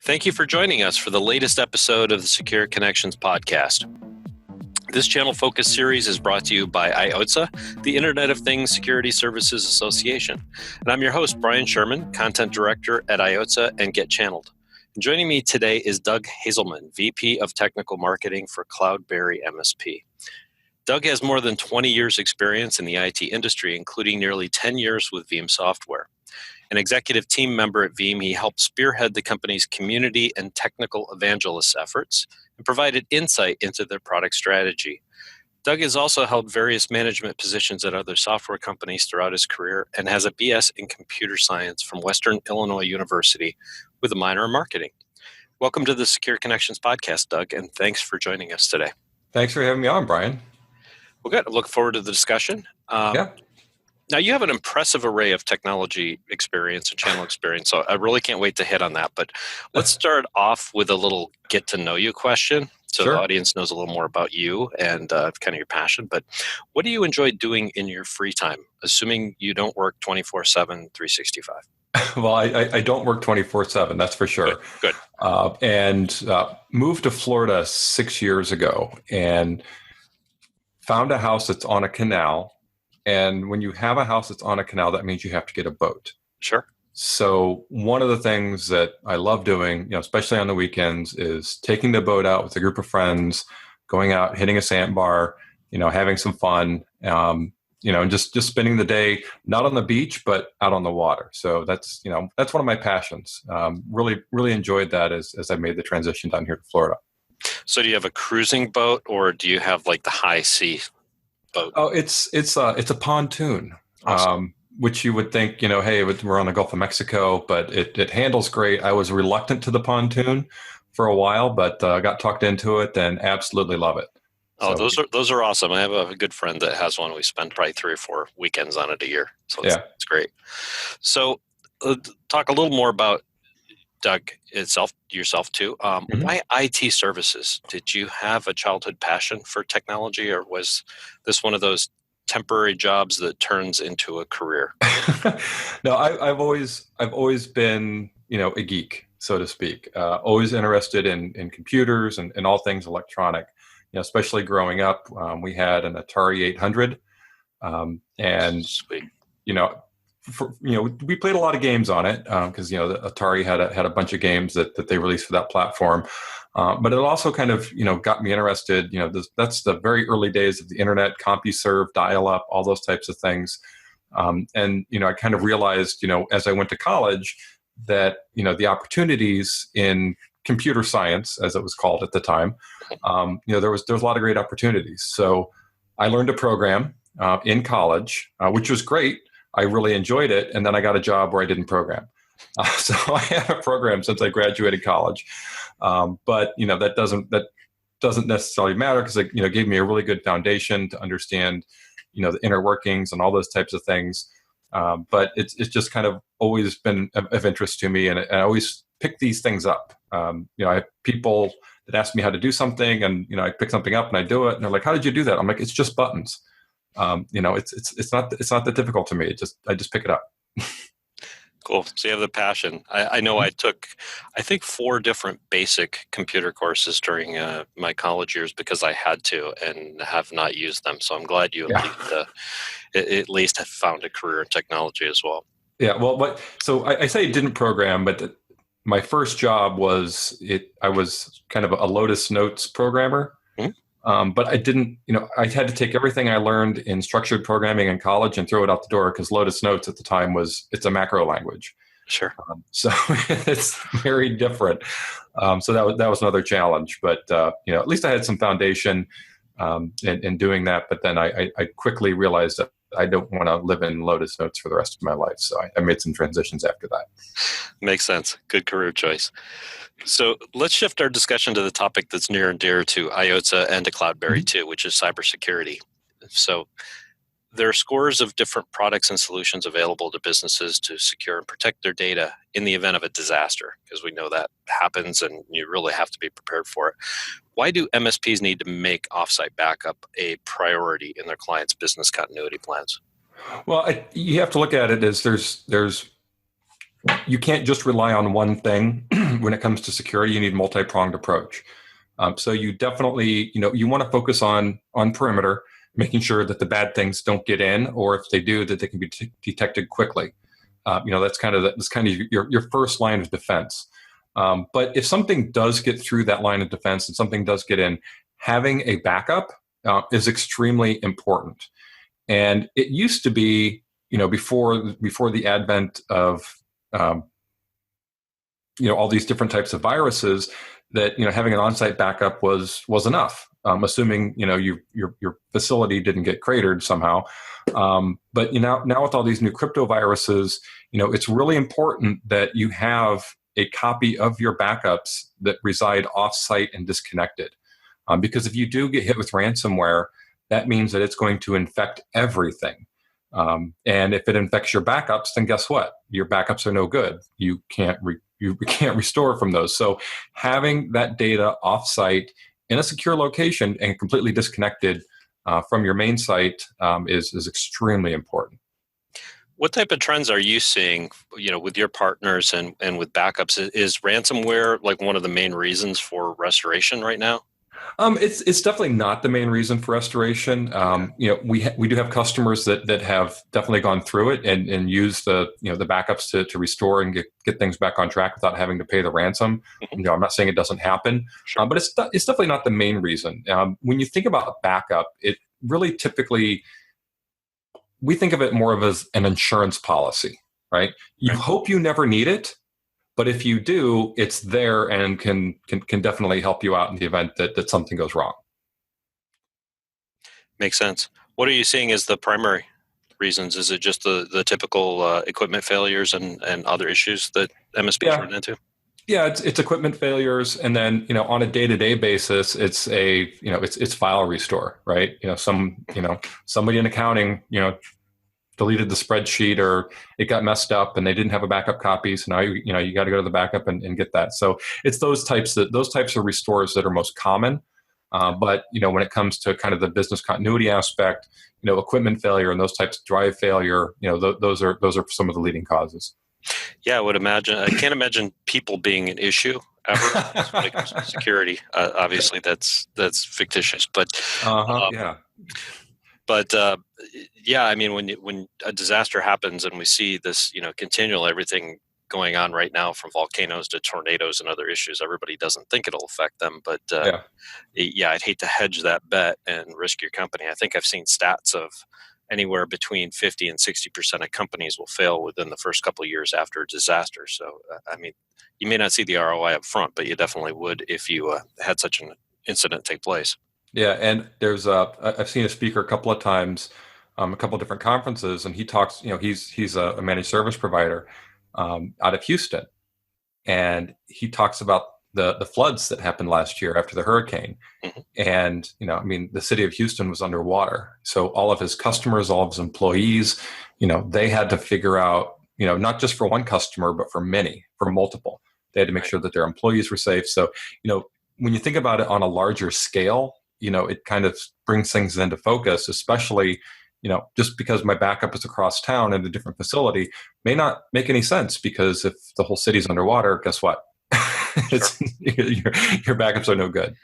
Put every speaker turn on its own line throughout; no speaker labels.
Thank you for joining us for the latest episode of the Secure Connections podcast. This channel focus series is brought to you by IOTSA, the Internet of Things Security Services Association. And I'm your host, Brian Sherman, Content Director at IOTSA and Get Channeled. And joining me today is Doug Hazelman, VP of Technical Marketing for CloudBerry MSP. Doug has more than 20 years experience in the IT industry, including nearly 10 years with Veeam Software. An executive team member at Veeam, he helped spearhead the company's community and technical evangelist efforts and provided insight into their product strategy. Doug has also held various management positions at other software companies throughout his career and has a BS in computer science from Western Illinois University with a minor in marketing. Welcome to the Secure Connections podcast, Doug, and thanks for joining us today.
Thanks for having me on, Brian.
Well, good. I look forward to the discussion. Now, you have an impressive array of technology experience and channel experience, so I really can't wait to hit on that. But let's start off with a little get-to-know-you question so
Sure.
The audience knows a little more about you and kind of your passion. But what do you enjoy doing in your free time, assuming you don't work 24/7, 365?
Well, I don't work 24/7, that's for sure.
Good.
And moved to Florida 6 years ago and found a house that's on a canal. And when you have a house that's on a canal, that means you have to get a boat.
Sure.
So one of the things that I love doing, especially on the weekends, is taking the boat out with a group of friends, going out, hitting a sandbar, having some fun, and just spending the day not on the beach but out on the water. So that's one of my passions. Really enjoyed that as I made the transition down here to Florida.
So do you have a cruising boat or do you have like the high sea boat?
Oh, it's a pontoon.
Awesome.
Which you would think, hey, we're on the Gulf of Mexico, but it handles great. I was reluctant to the pontoon for a while, but got talked into it and absolutely love it.
Oh, those are awesome. I have a good friend that has one. We spend probably 3 or 4 weekends on it a year. So it's great. So talk a little more about Doug yourself too. Why IT services? Did you have a childhood passion for technology, or was this one of those temporary jobs that turns into a career?
No, I've always been a geek, so to speak. Always interested in computers and all things electronic. Especially growing up, we had an Atari 800, and
Sweet.
We played a lot of games on it because the Atari had a bunch of games that they released for that platform. But it also kind of got me interested. That's the very early days of the internet, CompuServe, dial-up, all those types of things. And I kind of realized as I went to college that the opportunities in computer science, as it was called at the time, there was a lot of great opportunities. So I learned to program in college, which was great. I really enjoyed it, and then I got a job where I didn't program. So I haven't programmed since I graduated college, but that doesn't necessarily matter because it gave me a really good foundation to understand the inner workings and all those types of things. But it's just kind of always been of interest to me, and I always pick these things up. I have people that ask me how to do something, and I pick something up and I do it, and they're like, "How did you do that?" I'm like, "It's just buttons." It's not that difficult to me. I just pick it up.
Cool. So you have the passion. I know I took, I think 4 different basic computer courses during my college years because I had to and have not used them. So I'm glad you at least have found a career in technology as well.
Yeah. Well, so I say I didn't program, but my first job I was kind of a Lotus Notes programmer. But I didn't, I had to take everything I learned in structured programming in college and throw it out the door because Lotus Notes at the time it's a macro language.
Sure.
So it's very different. So that was another challenge. But, at least I had some foundation in doing that. But then I quickly realized that I don't want to live in Lotus Notes for the rest of my life. So I made some transitions after that.
Makes sense. Good career choice. So let's shift our discussion to the topic that's near and dear to IOTSA and to CloudBerry too, which is cybersecurity. So there are scores of different products and solutions available to businesses to secure and protect their data in the event of a disaster, because we know that happens and you really have to be prepared for it. Why do MSPs need to make offsite backup a priority in their clients' business continuity plans?
Well, you have to look at it as there's you can't just rely on one thing when it comes to security, you need multi-pronged approach. So you definitely, you want to focus on perimeter, making sure that the bad things don't get in, or if they do, that they can be detected quickly. That's kind of your first line of defense. But if something does get through that line of defense and something does get in, having a backup is extremely important. And it used to be, before the advent of all these different types of viruses, that having an on-site backup was enough, assuming your facility didn't get cratered somehow. But now with all these new crypto viruses, it's really important that you have a copy of your backups that reside off-site and disconnected, because if you do get hit with ransomware, that means that it's going to infect everything. And if it infects your backups, then guess what? Your backups are no good. You can't restore from those. So having that data offsite in a secure location and completely disconnected from your main site is extremely important.
What type of trends are you seeing, with your partners and with backups? Is ransomware like one of the main reasons for restoration right now?
It's definitely not the main reason for restoration. We do have customers that have definitely gone through it and use the backups to restore and get things back on track without having to pay the ransom.
Mm-hmm.
I'm not saying it doesn't happen,
Sure.
But it's definitely not the main reason. When you think about backup, it really typically, we think of it more of as an insurance policy, right? You hope you never need it, but if you do, it's there and can definitely help you out in the event that something goes wrong.
Makes sense. What are you seeing as the primary reasons? Is it just the typical equipment failures and other issues that MSPs run into?
Yeah, it's equipment failures, and then on a day-to-day basis, it's it's file restore, right? Somebody in accounting deleted the spreadsheet, or it got messed up and they didn't have a backup copy. So now you got to go to the backup and get that. So it's those types of restores that are most common. But when it comes to kind of the business continuity aspect, equipment failure and those types of drive failure, those are some of the leading causes.
Yeah, I would imagine. I can't imagine people being an issue ever when it comes to security. Obviously, that's fictitious, but
yeah.
But I mean, when a disaster happens and we see this, continual everything going on right now, from volcanoes to tornadoes and other issues, everybody doesn't think it'll affect them. But I'd hate to hedge that bet and risk your company. I think I've seen stats of anywhere between 50 and 60% of companies will fail within the first couple of years after a disaster. So, I mean, you may not see the ROI up front, but you definitely would if you had such an incident take place.
Yeah, and there's I've seen a speaker a couple of times, a couple of different conferences, and he talks. He's a managed service provider out of Houston, and he talks about the floods that happened last year after the hurricane.
Mm-hmm.
And the city of Houston was underwater, so all of his customers, all of his employees, they had to figure out, not just for one customer, but for multiple. They had to make sure that their employees were safe. So when you think about it on a larger scale, it kind of brings things into focus, especially, just because my backup is across town in a different facility may not make any sense, because if the whole city's underwater, guess what? Your backups are no good.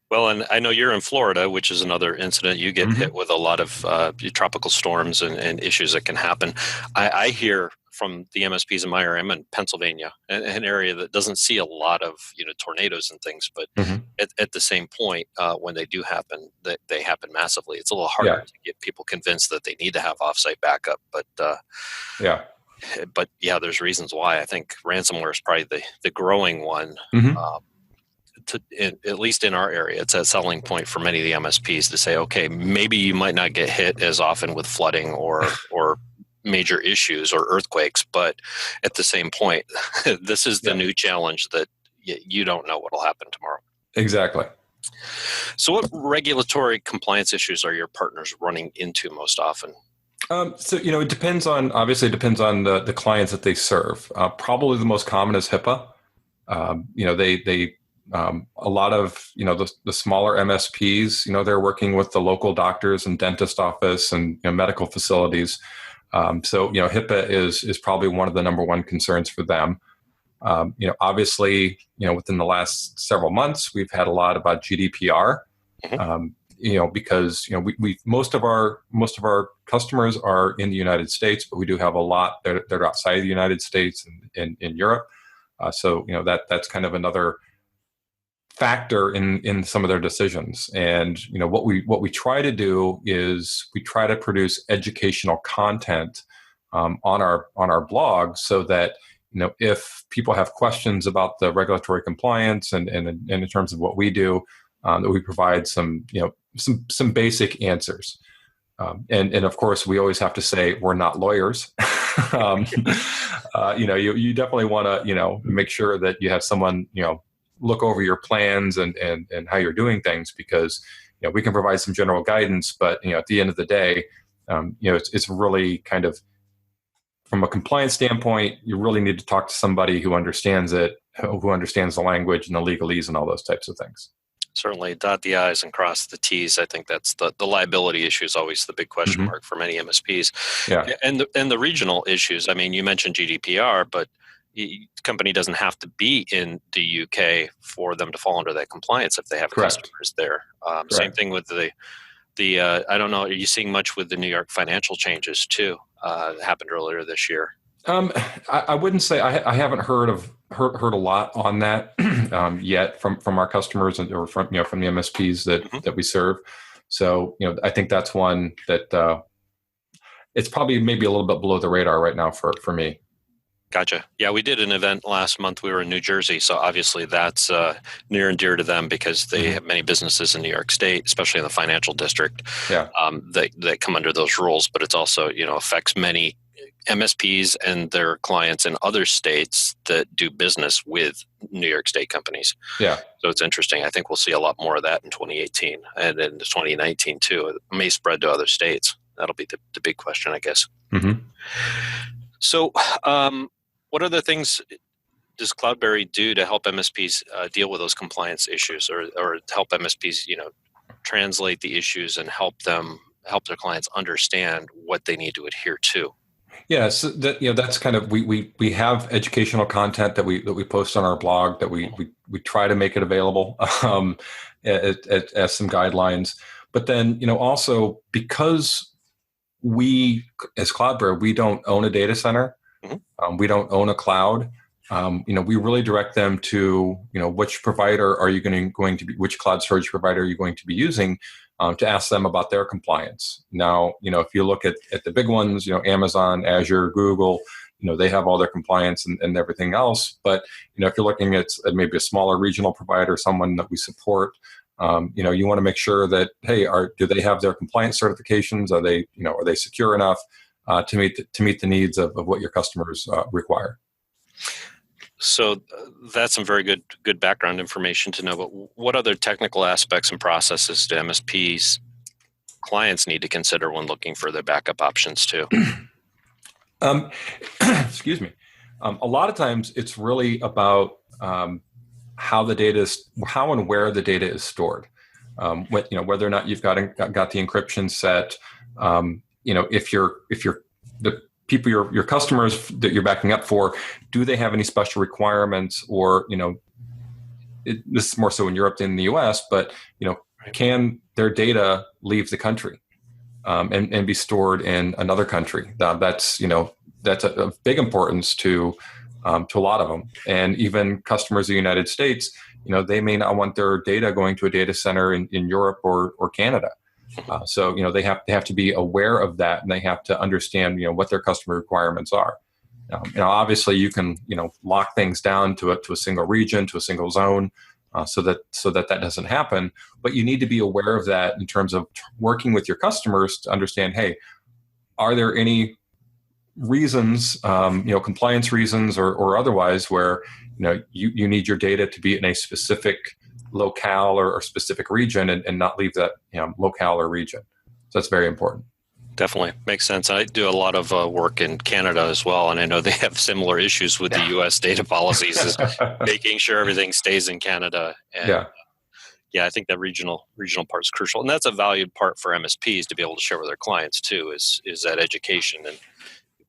Well, and I know you're in Florida, which is another incident. You get hit with a lot of tropical storms and issues that can happen. I hear from the MSPs in my area. I'm in Pennsylvania, an area that doesn't see a lot of tornadoes and things, but at the same point, when they do happen, they happen massively. It's a little harder to get people convinced that they need to have offsite backup, but there's reasons why. I think ransomware is probably the growing one. At least in our area, it's a selling point for many of the MSPs to say, okay, maybe you might not get hit as often with flooding or major issues or earthquakes, but at the same point, this is the new challenge that you don't know what will happen tomorrow.
Exactly.
So what regulatory compliance issues are your partners running into most often?
It depends on the clients that they serve. Probably the most common is HIPAA. A lot of the smaller MSPs, they're working with the local doctors and dentist office and medical facilities. HIPAA is probably one of the number one concerns for them. Obviously, within the last several months, we've had a lot about GDPR.
Mhm.
Because we most of our customers are in the United States, but we do have a lot that are outside of the United States and in Europe. So that's kind of another factor in some of their decisions. And what we try to do is we try to produce educational content on our blog, so that if people have questions about the regulatory compliance and in terms of what we do, that we provide some basic answers. And of course, we always have to say we're not lawyers. um, you definitely want to make sure that you have someone look over your plans and how you're doing things, because we can provide some general guidance, but at the end of the day, it's really kind of, from a compliance standpoint, you really need to talk to somebody who understands it, who understands the language and the legalese and all those types of things.
Certainly dot the I's and cross the T's. I think that's the liability issue is always the big question
Mm-hmm.
mark for many MSPs.
Yeah.
And the regional issues. I mean, you mentioned GDPR, but the company doesn't have to be in the UK for them to fall under that compliance if they have
Correct.
customers there. Same thing with the I don't know, are you seeing much with the New York financial changes too? That happened earlier this year.
I wouldn't say I haven't heard a lot on that yet from our customers or from the MSPs that we serve. So I think that's one that it's probably maybe a little bit below the radar right now for me.
Gotcha. Yeah, we did an event last month. We were in New Jersey, so obviously that's near and dear to them because they have many businesses in New York State, especially in the financial district.
Yeah.
That come under those rules, but it's also affects many MSPs and their clients in other states that do business with New York State companies.
Yeah.
So it's interesting. I think we'll see a lot more of that in 2018 and in 2019 too. It may spread to other states. That'll be the big question, I guess.
Mm-hmm.
So, what other things does CloudBerry do to help MSPs deal with those compliance issues, or help MSPs, translate the issues and help their clients understand what they need to adhere to?
Yeah, so that's kind of we have educational content that we post on our blog that we try to make it available as some guidelines. But then also, because we as CloudBerry, we don't own a data center, we don't own a cloud. We really direct them to which provider are you going to be, which cloud storage provider are you going to be using, to ask them about their compliance. Now, if you look at the big ones, Amazon, Azure, Google, they have all their compliance and everything else. But if you're looking at maybe a smaller regional provider, someone that we support, you want to make sure that, hey, do they have their compliance certifications? Are they secure enough to meet the needs of what your customers require?
So that's some very good background information to know. But what other technical aspects and processes do MSPs clients need to consider when looking for their backup options too?
Excuse me. A lot of times, it's really about how and where the data is stored. Whether or not you've got the encryption set. If the people, your customers that you're backing up for, do they have any special requirements, or this is more so in Europe than in the US, but can their data leave the country and be stored in another country? That's a big importance to a lot of them. And even customers in the United States, they may not want their data going to a data center in Europe or Canada. So they have to be aware of that, and they have to understand what their customer requirements are. Obviously you can lock things down to a single region, to a single zone, so that doesn't happen. But you need to be aware of that in terms of working with your customers to understand, hey, are there any reasons, compliance reasons or otherwise, where you need your data to be in a specific locale or specific region and not leave that locale or region. So that's very important.
Definitely makes sense. I do a lot of work in Canada as well, and I know they have similar issues with the U.S. data policies, is making sure everything stays in Canada. And, I think that regional part is crucial, and that's a valued part for MSPs to be able to share with their clients too. Is that education and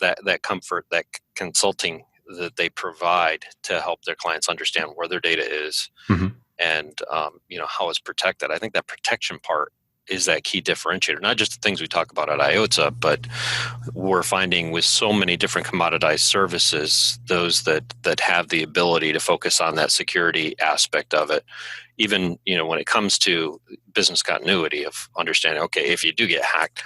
that comfort, that consulting that they provide to help their clients understand where their data is
Mhm.
and how it's protected. I think that protection part is that key differentiator, not just the things we talk about at IOTA, but we're finding with so many different commoditized services, those that have the ability to focus on that security aspect of it, even when it comes to business continuity of understanding, okay, if you do get hacked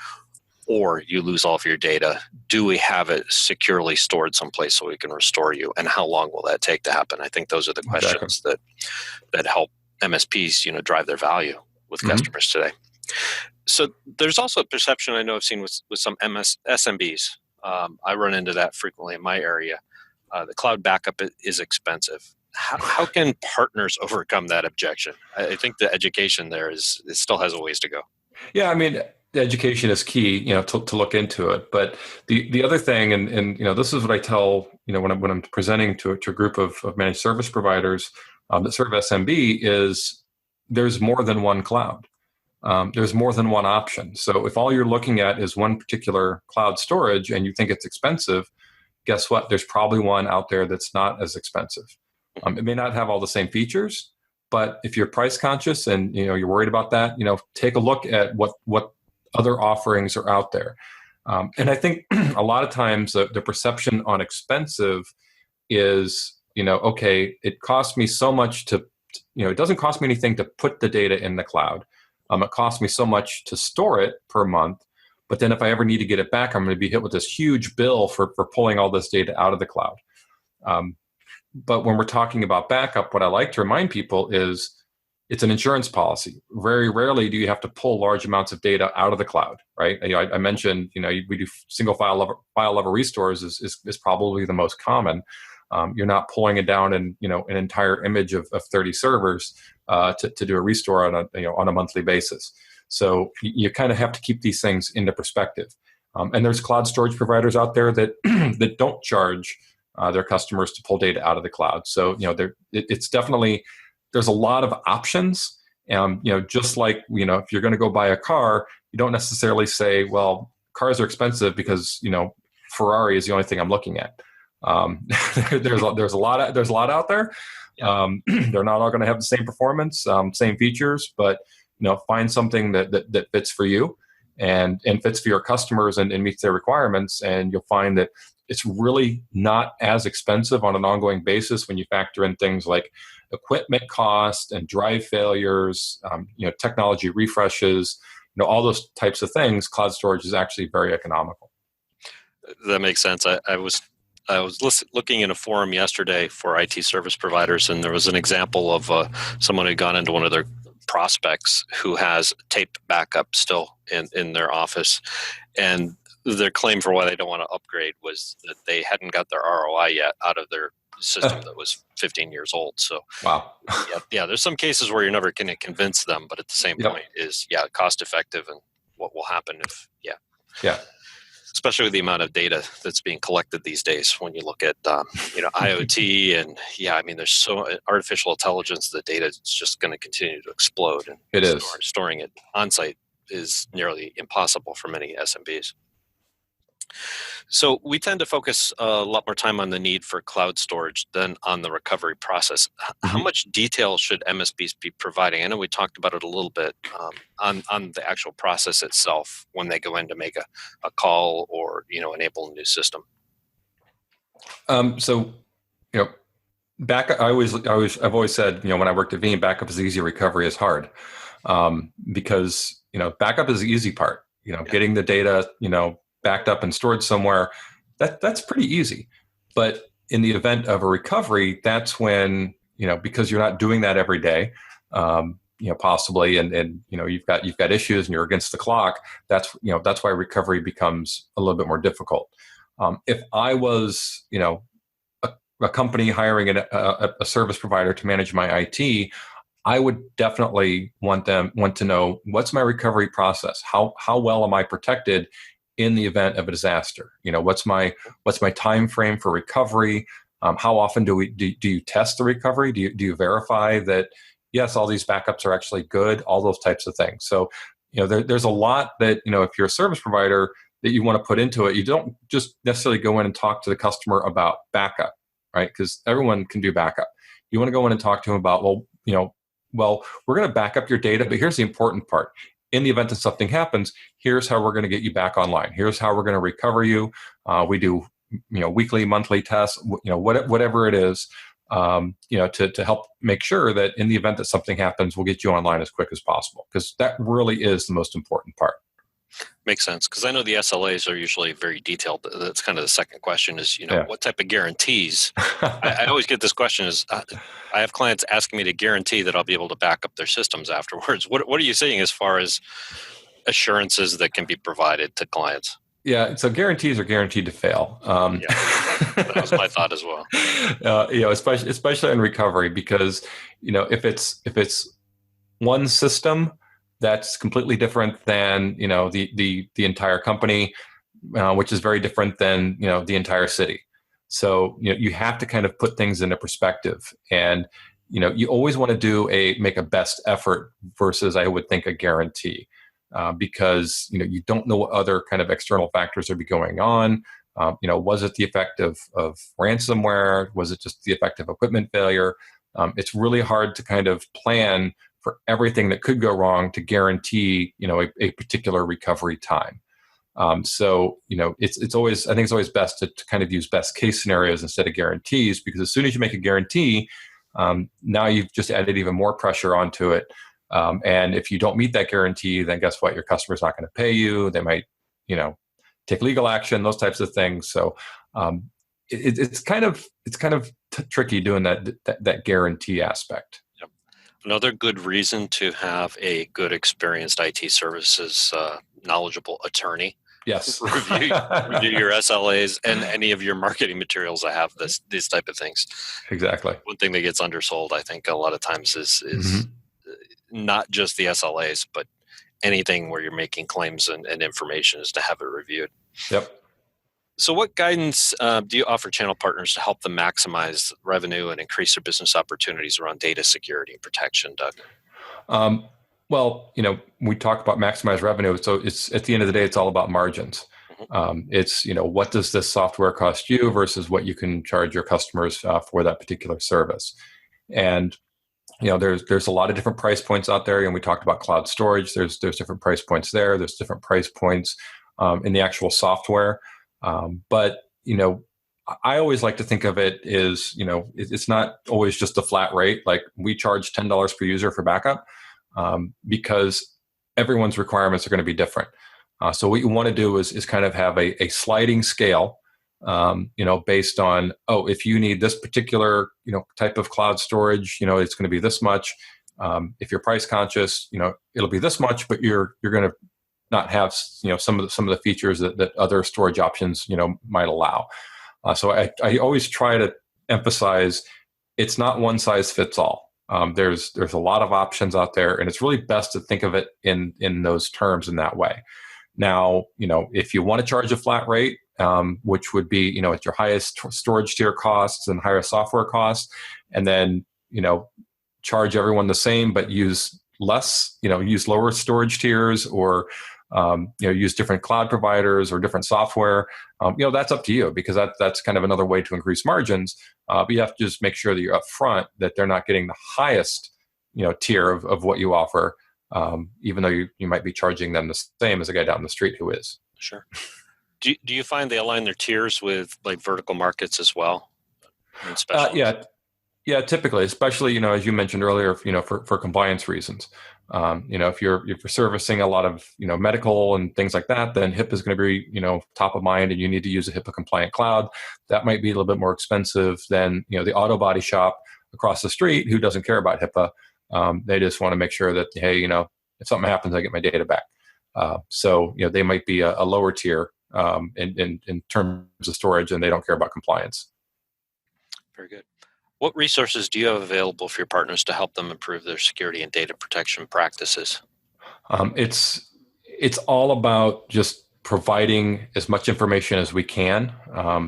or you lose all of your data, do we have it securely stored someplace so we can restore you, and how long will that take to happen? I think those are the questions that help MSPs drive their value with
Mhm.
customers today. So there's also a perception I know I've seen with some SMBs. I run into that frequently in my area. The cloud backup is expensive. How can partners overcome that objection? I think the education there it still has a ways to go.
Yeah, I mean, the education is key, to look into it. But the other thing, and this is what I tell, when I'm presenting to a group of managed service providers that serve SMB, is there's more than one cloud. There's more than one option. So if all you're looking at is one particular cloud storage and you think it's expensive, guess what? There's probably one out there that's not as expensive. It may not have all the same features, but if you're price conscious and you're worried about that, take a look at what other offerings are out there. And I think a lot of times the perception on expensive is, okay, it costs me so much to, it doesn't cost me anything to put the data in the cloud. It costs me so much to store it per month. But then if I ever need to get it back, I'm going to be hit with this huge bill for pulling all this data out of the cloud. But when we're talking about backup, what I like to remind people is it's an insurance policy. Very rarely do you have to pull large amounts of data out of the cloud, right? I mentioned, we do single file level restores is probably the most common. You're not pulling it down in an entire image of 30 servers to do a restore on a monthly basis. So you kind of have to keep these things into perspective. And there's cloud storage providers out there that that don't charge their customers to pull data out of the cloud. So it's definitely, there's a lot of options. Just like if you're going to go buy a car, you don't necessarily say, well, cars are expensive because Ferrari is the only thing I'm looking at. There's a lot out there. They're not all going to have the same performance, same features, but find something that fits for you and fits for your customers and meets their requirements, and you'll find that it's really not as expensive on an ongoing basis when you factor in things like equipment cost and drive failures, technology refreshes, all those types of things. Cloud storage is actually very economical.
That makes sense. I was looking in a forum yesterday for IT service providers, and there was an example of someone who had gone into one of their prospects who has taped backup still in their office, and their claim for why they don't want to upgrade was that they hadn't got their ROI yet out of their system that was 15 years old. So
wow.
yeah, there's some cases where you're never going to convince them, but at the same point is cost effective, and what will happen if especially with the amount of data that's being collected these days. When you look at IoT and there's so artificial intelligence, the data is just going to continue to explode, and storing it on site is nearly impossible for many SMBs. So we tend to focus a lot more time on the need for cloud storage than on the recovery process. How much detail should MSPs be providing? I know we talked about it a little bit on the actual process itself when they go in to make a call or enable a new system.
Backup. I've always said when I worked at Veeam, backup is easy, recovery is hard, because backup is the easy part. Getting the data backed up and stored somewhere, that's pretty easy. But in the event of a recovery, that's when, because you're not doing that every day, possibly, and you've got issues and you're against the clock, that's why recovery becomes a little bit more difficult. If I was, a company hiring a service provider to manage my IT, I would definitely want to know, what's my recovery process? How well am I protected in the event of a disaster? What's my time frame for recovery? How often do you test the recovery? Do you verify that yes, all these backups are actually good? All those types of things. So there's a lot that if you're a service provider that you want to put into it. You don't just necessarily go in and talk to the customer about backup. right? Because everyone can do backup. You want to go in and talk to them about, well, we're going to back up your data, but here's the important part. In the event that something happens, here's how we're going to get you back online. Here's how we're going to recover you. We do, weekly, monthly tests, whatever it is, to help make sure that in the event that something happens, we'll get you online as quick as possible, because that really is the most important part.
Makes sense, because I know the SLAs are usually very detailed. That's kind of the second question is, what type of guarantees? I always get this question is, I have clients asking me to guarantee that I'll be able to back up their systems afterwards. What are you saying as far as assurances that can be provided to clients?
Yeah, so guarantees are guaranteed to fail.
That was my thought as well.
Especially in recovery, because if it's one system, that's completely different than the entire company, which is very different than the entire city. So you have to kind of put things into perspective, and you always want to make a best effort versus, I would think, a guarantee. Because you don't know what other kind of external factors are going on. Was it the effect of ransomware? Was it just the effect of equipment failure? It's really hard to kind of plan for everything that could go wrong to guarantee a particular recovery time. So it's always, I think it's always best to kind of use best case scenarios instead of guarantees, because as soon as you make a guarantee, now you've just added even more pressure onto it. And if you don't meet that guarantee, then guess what? Your customer's not going to pay you. They might, take legal action, those types of things. So it's kind of tricky doing that guarantee aspect.
Yep. Another good reason to have a good, experienced IT services knowledgeable attorney.
Yes.
review your SLAs and any of your marketing materials that have these type of things.
Exactly.
One thing that gets undersold, I think, a lot of times is not just the SLAs, but anything where you're making claims and information is to have it reviewed.
Yep.
So what guidance do you offer channel partners to help them maximize revenue and increase their business opportunities around data security and protection, Doug?
Well, we talk about maximize revenue. So it's, at the end of the day, it's all about margins. It's, what does this software cost you versus what you can charge your customers for that particular service. And there's a lot of different price points out there, and we talked about cloud storage. There's different price points there. There's different price points in the actual software. But I always like to think of it as it's not always just a flat rate. Like, we charge $10 per user for backup because everyone's requirements are going to be different. So what you want to do is kind of have a sliding scale. Based on, if you need this particular, type of cloud storage, it's going to be this much. If you're price conscious, it'll be this much, but you're going to not have, some of the features that other storage options, might allow. So I always try to emphasize it's not one size fits all. There's a lot of options out there, and it's really best to think of it in those terms in that way. Now, if you want to charge a flat rate, which would be, at your highest storage tier costs and higher software costs, and then, charge everyone the same, but use less, use lower storage tiers, or, use different cloud providers or different software, that's up to you, because that's kind of another way to increase margins. But you have to just make sure that you're upfront, that they're not getting the highest, tier of what you offer, even though you might be charging them the same as a guy down the street who is. Sure.
Do you find they align their tiers with like vertical markets as well?
Yeah, typically, especially, as you mentioned earlier, for compliance reasons. If you're servicing a lot of, medical and things like that, then HIPAA is going to be, top of mind, and you need to use a HIPAA compliant cloud. That might be a little bit more expensive than, the auto body shop across the street who doesn't care about HIPAA. They just want to make sure that, hey, if something happens, I get my data back. So, they might be a lower tier in terms of storage, and they don't care about compliance.
Very good. What resources do you have available for your partners to help them improve their security and data protection practices?
It's all about just providing as much information as we can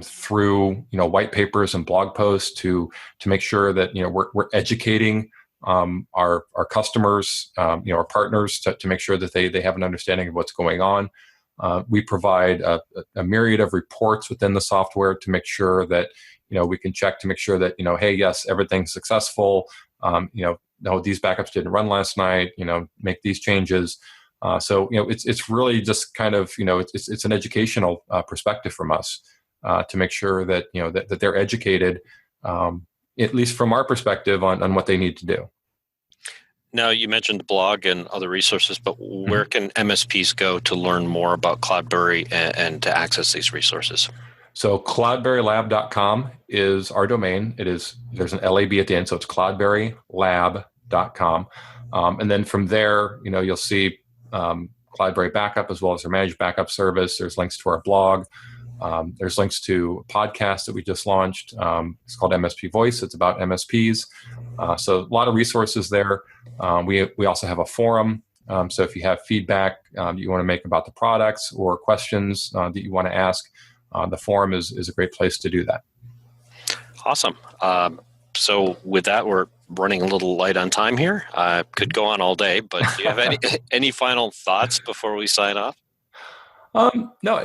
through white papers and blog posts to make sure that we're educating our customers, our partners, to make sure that they have an understanding of what's going on. We provide a myriad of reports within the software to make sure that we can check to make sure that, hey, yes, everything's successful. No, these backups didn't run last night, make these changes. So it's really just kind of, it's an educational perspective from us to make sure that, that they're educated, at least from our perspective on what they need to do.
Now, you mentioned the blog and other resources, but where can MSPs go to learn more about CloudBerry and to access these resources?
So CloudBerryLab.com is our domain. There's an LAB at the end, so it's CloudBerryLab.com. And then from there, you'll see CloudBerry Backup as well as our managed backup service. There's links to our blog. There's links to a podcast that we just launched. It's called MSP Voice. It's about MSPs. So a lot of resources there. We also have a forum. So if you have feedback you want to make about the products or questions that you want to ask, the forum is a great place to do that.
Awesome. So with that, we're running a little light on time here. Could go on all day, but do you have any final thoughts before we sign off?
No,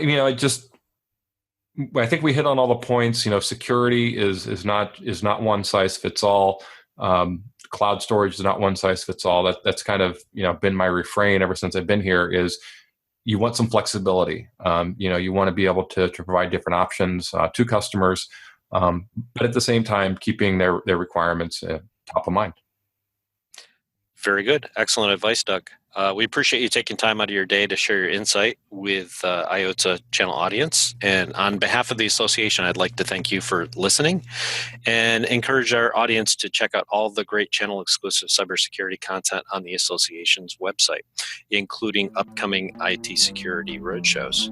I think we hit on all the points. Security is not one size fits all. Cloud storage is not one size fits all. That's kind of been my refrain ever since I've been here. Is you want some flexibility. You want to be able to provide different options to customers, but at the same time keeping their requirements top of mind.
Very good. Excellent advice, Doug. We appreciate you taking time out of your day to share your insight with IOTA channel audience. And on behalf of the association, I'd like to thank you for listening and encourage our audience to check out all the great channel exclusive cybersecurity content on the association's website, including upcoming IT security roadshows.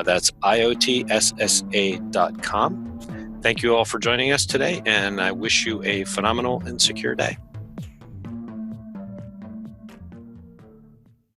That's IOTSSA.com. Thank you all for joining us today, and I wish you a phenomenal and secure day.